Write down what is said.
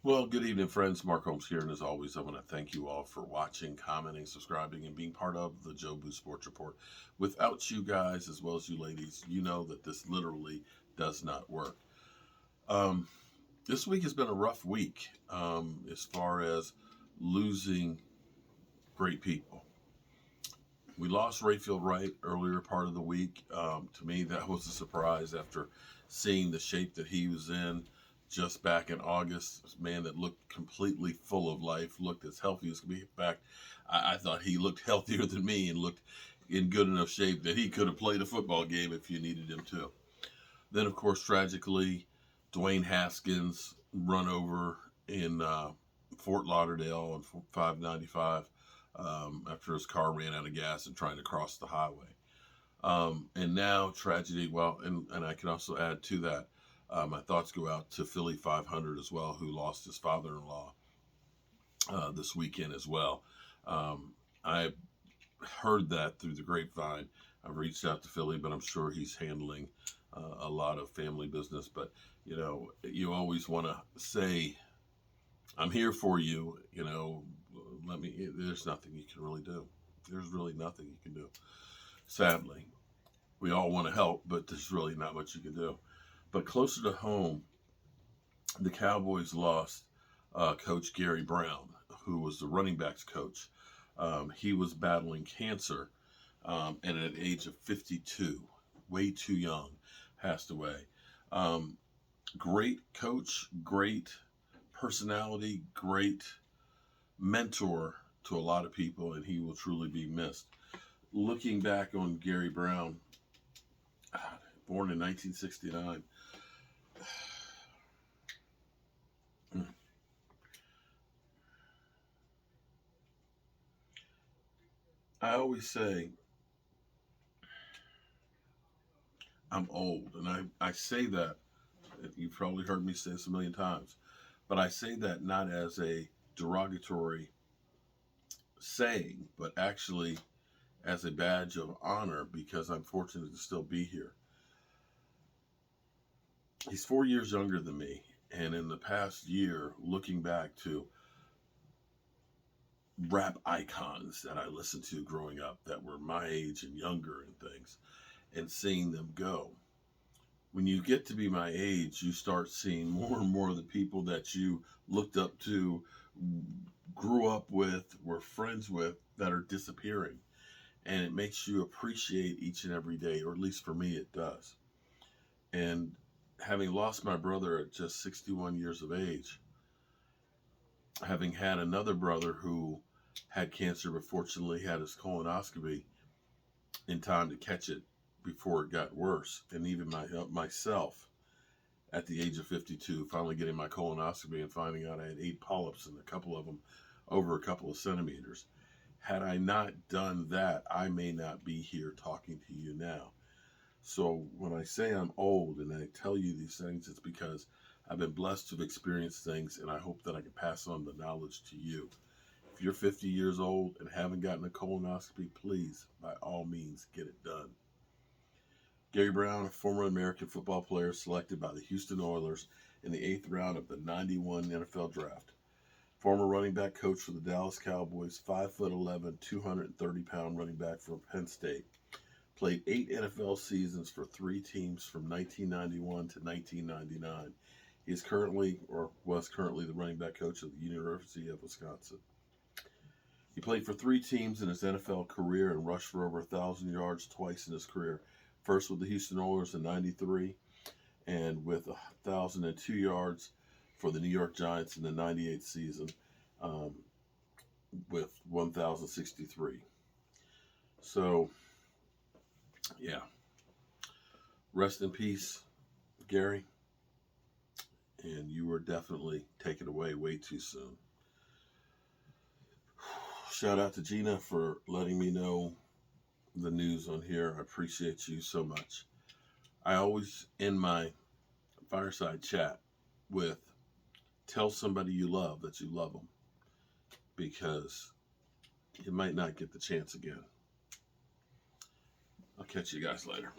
Well, good evening, friends. Mark Holmes here, and as always, I want to thank you all for watching, commenting, subscribing, and being part of the Joe Boo Sports Report. Without you guys, as well as you ladies, you know that this literally does not work. Um, this week has been a rough week as far as losing great people. We lost Rayfield Wright earlier part of the week. To me, that was a surprise after seeing the shape that he was in just back in August. This man that looked completely full of life, looked as healthy as could be. In fact, I thought he looked healthier than me and looked in good enough shape that he could have played a football game if you needed him to. Then, of course, tragically, Dwayne Haskins run over in Fort Lauderdale on 595 after his car ran out of gas and trying to cross the highway. And now tragedy. Well, and I can also add to that. My thoughts go out to Philly 500 as well, who lost his father-in-law this weekend as well. I heard that through the grapevine. I've reached out to Philly, but I'm sure he's handling a lot of family business. But you always want to say, "I'm here for you." Let me. There's nothing you can really do. There's really nothing you can do. Sadly, we all want to help, but there's really not much you can do. But closer to home, the Cowboys lost Coach Gary Brown, who was the running backs coach. He was battling cancer, and at the age of 52, way too young, passed away. Um, Great coach, great personality, great mentor to a lot of people, and he will truly be missed. Looking back on Gary Brown, born in 1969, I always say I'm old, and I say that, you've probably heard me say this a million times, but I say that not as a derogatory saying, but actually as a badge of honor because I'm fortunate to still be here. He's 4 years younger than me, and in the past year, looking back to rap icons that I listened to growing up that were my age and younger and things, and seeing them go. When you get to be my age, you start seeing more and more of the people that you looked up to, grew up with, were friends with, that are disappearing. And it makes you appreciate each and every day, or at least for me, it does. And having lost my brother at just 61 years of age, having had another brother who had cancer but fortunately had his colonoscopy in time to catch it before it got worse, and even myself at the age of 52 finally getting my colonoscopy and finding out I had 8 polyps and a couple of them over a couple of centimeters. Had I not done that, I may not be here talking to you now. So when I say I'm old and I tell you these things, it's because I've been blessed to have experienced things, and I hope that I can pass on the knowledge to you. If you're 50 years old and haven't gotten a colonoscopy, please, by all means, get it done. Gary Brown, a former American football player selected by the Houston Oilers in the 8th round of the 91 NFL Draft. Former running back coach for the Dallas Cowboys, 5'11", 230-pound running back from Penn State. Played 8 NFL seasons for 3 teams from 1991 to 1999. He is currently, or was currently, the running back coach of the University of Wisconsin. He played for 3 teams in his NFL career and rushed for over 1,000 yards twice in his career. First with the Houston Oilers in '93, and with 1,002 yards for the New York Giants in the '98 season, with 1,063. So, yeah. Rest in peace, Gary. And you were definitely taken away way too soon. Shout out to Gina for letting me know the news on here. I appreciate you so much. I always end my fireside chat with, tell somebody you love that you love them, because you might not get the chance again. I'll catch you guys later.